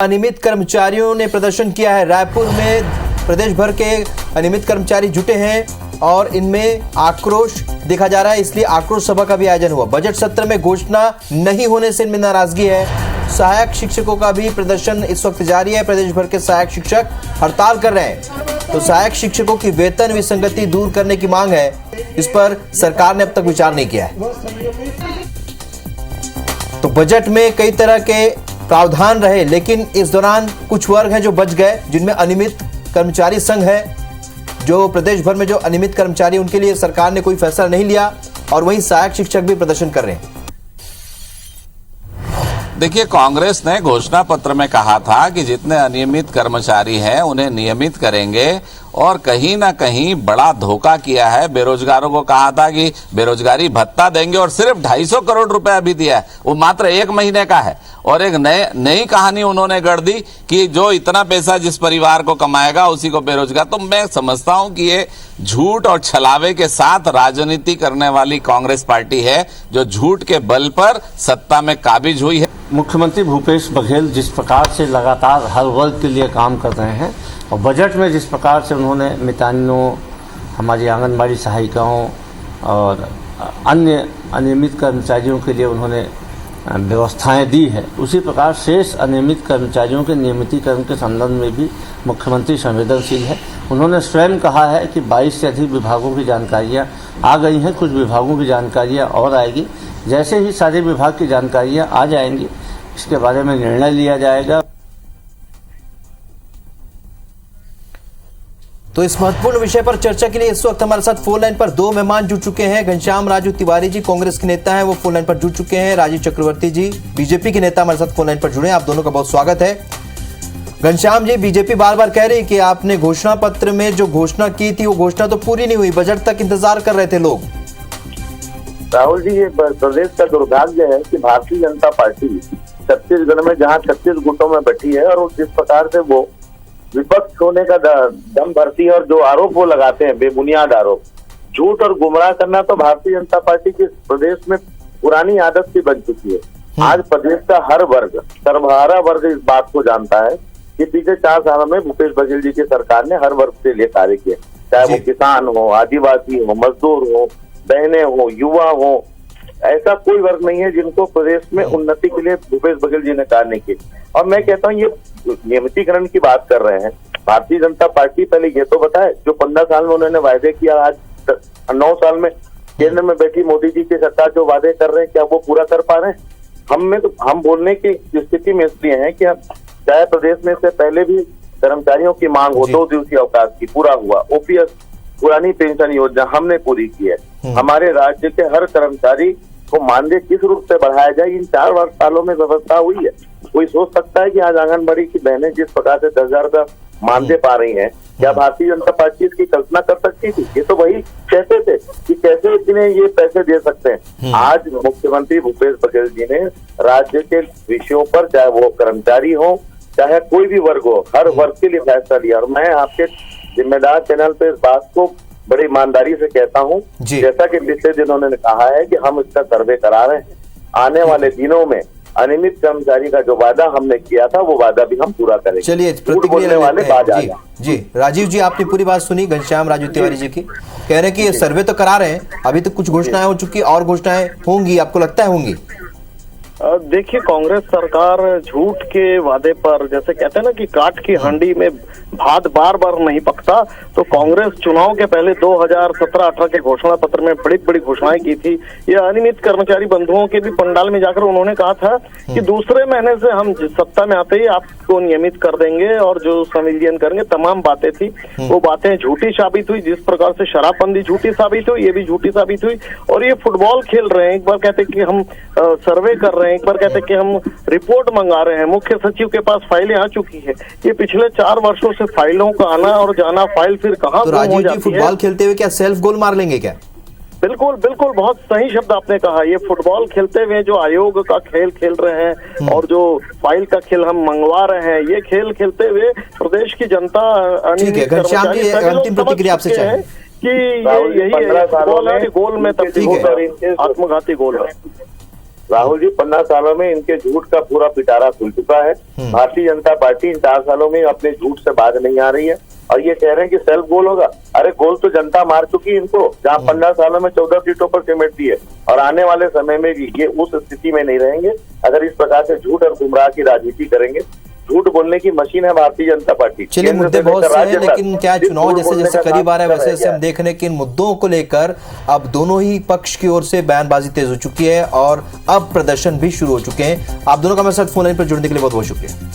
अनियमित कर्मचारियों ने प्रदर्शन किया है। रायपुर में प्रदेश भर के अनियमित कर्मचारी जुटे हैं और इनमें आक्रोश देखा जा रहा है, इसलिए आक्रोश सभा का भी आयोजन हुआ। बजट सत्र में घोषणा नहीं होने से इनमें नाराजगी है। सहायक शिक्षकों का भी प्रदर्शन इस वक्त जारी है। प्रदेश भर के सहायक शिक्षक हड़ताल कर रहे हैं, तो सहायक शिक्षकों की वेतन विसंगति दूर करने की मांग है। इस पर सरकार ने अब तक विचार नहीं किया है। तो बजट में कई तरह के प्रावधान रहे, लेकिन इस दौरान कुछ वर्ग हैं जो बच गए, जिनमें अनियमित कर्मचारी संघ है। जो प्रदेश भर में जो अनियमित कर्मचारी, उनके लिए सरकार ने कोई फैसला नहीं लिया और वहीं सहायक शिक्षक भी प्रदर्शन कर रहे हैं। देखिए, कांग्रेस ने घोषणा पत्र में कहा था कि जितने अनियमित कर्मचारी हैं उन्हें नियमित करेंगे, और कहीं ना कहीं बड़ा धोखा किया है। बेरोजगारों को कहा था कि बेरोजगारी भत्ता देंगे और सिर्फ 250 करोड़ रुपए अभी दिया है, वो मात्र 1 महीने का है। और एक नई कहानी उन्होंने गढ़ दी कि जो इतना पैसा जिस परिवार को कमाएगा उसी को बेरोजगार। तो मैं समझता हूं कि ये झूठ और छलावे के साथ राजनीति करने वाली कांग्रेस पार्टी है, जो झूठ के बल पर सत्ता में काबिज हुई है। मुख्यमंत्री भूपेश बघेल जिस प्रकार से लगातार हर वर्ग के लिए काम कर रहे हैं, और बजट में जिस प्रकार से उन्होंने मितानिनों, हमारी आंगनबाड़ी सहायिकाओं और अन्य अनियमित कर्मचारियों के लिए उन्होंने व्यवस्थाएं दी है, उसी प्रकार शेष अनियमित कर्मचारियों के नियमितीकरण के संबंध में भी मुख्यमंत्री संवेदनशील है। उन्होंने स्वयं कहा है कि 22 से अधिक विभागों की जानकारियां आ गई हैं, कुछ विभागों की जानकारियां और आएगी। जैसे ही सारे विभाग की जानकारियां आ जाएंगी, इसके बारे में निर्णय लिया जाएगा। तो इस महत्वपूर्ण विषय पर चर्चा के लिए इस वक्त हमारे साथ फोन लाइन पर 2 मेहमान जुड़ चुके हैं। घनश्याम राजू तिवारी जी कांग्रेस के नेता हैं, वो फोन लाइन पर जुड़ चुके हैं। राजीव चक्रवर्ती जी बीजेपी के नेता हमारे साथ फोन लाइन पर जुड़े हैं। आप दोनों का बहुत स्वागत है। घनश्याम जी, बीजेपी बार बार कह रही है कि आपने घोषणा पत्र में जो घोषणा की थी वो घोषणा तो पूरी नहीं हुई, बजट तक इंतजार कर रहे थे लोग। राहुल जी, ये प्रदेश का दुर्भाग्य है कि भारतीय जनता पार्टी छत्तीसगढ़ में जहां 36 गुटों में बैठी है और जिस प्रकार से वो विपक्ष होने का दम भरती है और जो आरोप वो लगाते हैं, बेबुनियाद आरोप, झूठ और गुमराह करना, तो भारतीय जनता पार्टी की प्रदेश में पुरानी आदत सी बन चुकी है। आज प्रदेश का हर वर्ग, सर्वहारा वर्ग इस बात को जानता है कि पिछले 4 सालों में भूपेश बघेल जी की सरकार ने हर वर्ग के लिए कार्य किए, चाहे वो किसान हो, आदिवासी हो, मजदूर हो, बहनें हो, युवा हो। ऐसा कोई वर्ग नहीं है जिनको प्रदेश में उन्नति के लिए भूपेश बघेल जी ने कार्य नहीं किए। और मैं कहता हूँ, ये नियमितीकरण की बात कर रहे हैं, भारतीय जनता पार्टी पहले ये तो बताए, जो 15 साल में उन्होंने वायदे किया, आज 9 साल में केंद्र में बैठी मोदी जी की सरकार जो वादे कर रहे हैं, क्या वो पूरा कर पा रहे हैं? हम बोलने की स्थिति में इसलिए हैं कि चाहे प्रदेश में से पहले भी कर्मचारियों की मांग हो 2 दिवसीय अवकाश की, पूरा हुआ। ओपीएस पुरानी पेंशन योजना हमने पूरी की है। हमारे राज्य के हर कर्मचारी को मानदेय किस रूप से बढ़ाया जाए, इन 4 सालों में व्यवस्था हुई है। कोई सोच सकता है कि आज आंगनबाड़ी की बहनें जिस प्रकार से 10,000 रुपया मानदेय पा रही हैं, क्या भारतीय जनता पार्टी इसकी कल्पना कर सकती थी? ये तो वही कहते थे कि कैसे इतने ये पैसे दे सकते हैं। आज मुख्यमंत्री भूपेश बघेल जी ने राज्य के विषयों पर, चाहे वो कर्मचारी हो, चाहे कोई भी वर्ग हो, हर वर्ग के लिए फैसला लिया। और मैं आपके जिम्मेदार चैनल पे इस बात को बड़ी ईमानदारी से कहता हूँ, जैसा कि पिछले दिनों उन्होंने कहा है कि हम इसका सर्वे करा रहे हैं। आने वाले दिनों में अनियमित कर्मचारी का जो वादा हमने किया था, वो वादा भी हम पूरा करेंगे। चलिए, प्रतिक्रिया वाले जी राजीव जी, आपने पूरी बात सुनी घनश्याम राजू तिवारी जी की। कह रहे हैं कि ये सर्वे तो करा रहे हैं, अभी तक कुछ घोषणाएं हो चुकी, और घोषणाएं होंगी, आपको लगता है होंगी? देखिए, कांग्रेस सरकार झूठ के वादे पर, जैसे कहते हैं ना कि काठ की हांडी में भात बार बार नहीं पकता, तो कांग्रेस चुनाव के पहले 2017-18 के घोषणा पत्र में बड़ी बड़ी घोषणाएं की थी। ये अनियमित कर्मचारी बंधुओं के भी पंडाल में जाकर उन्होंने कहा था कि दूसरे महीने से हम सत्ता में आते ही आपको नियमित कर देंगे और जो संविलियन करेंगे, तमाम बातें थी। वो बातें झूठी साबित हुई। जिस प्रकार से शराबबंदी झूठी साबित हुई, ये भी झूठी साबित हुई। और ये फुटबॉल खेल रहे हैं, एक बार कहते कि हम सर्वे कर रहे हैं, एक बार कहते कि हम रिपोर्ट मंगा रहे हैं। मुख्य सचिव के पास फाइलें आ चुकी है। ये पिछले 4 वर्षों से फाइलों का आना और जाना, फाइल फिर कहाँ तो राजीव जी, फुटबॉल खेलते हुए क्या सेल्फ गोल मार लेंगे क्या? बिल्कुल बिल्कुल, बहुत सही शब्द आपने कहा। ये फुटबॉल खेलते हुए जो आयोग का खेल खेल रहे हैं और जो फाइल का खेल हम मंगवा रहे हैं, ये खेल खेलते हुए प्रदेश की जनता अंतिम प्रतिक्रिया आपसे चाहें कि यही है, फुटबॉल है, गोल में तब्दील, आत्मघाती गोल है। राहुल जी 15 सालों में इनके झूठ का पूरा पिटारा खुल चुका है। भारतीय जनता पार्टी इन 4 सालों में अपने झूठ से बाज नहीं आ रही है और ये कह रहे हैं कि सेल्फ गोल होगा। अरे गोल तो जनता मार चुकी है इनको, जहां 15 सालों में 14 सीटों पर सिमट दी है और आने वाले समय में भी ये उस स्थिति में नहीं रहेंगे अगर इस प्रकार से झूठ और गुमराह की राजनीति करेंगे। झूठ बोलने की मशीन है भारतीय जनता पार्टी। चलिए, मुद्दे बहुत से हैं, लेकिन क्या चुनाव जैसे जैसे करीब आ रहा है वैसे जैसे हम देख रहे हैं कि इन मुद्दों को लेकर अब दोनों ही पक्ष की ओर से बयानबाजी तेज हो चुकी है और अब प्रदर्शन भी शुरू हो चुके हैं। आप दोनों का मेरे साथ फोन लाइन पर जुड़ने के लिए बहुत बहुत शुक्रिया।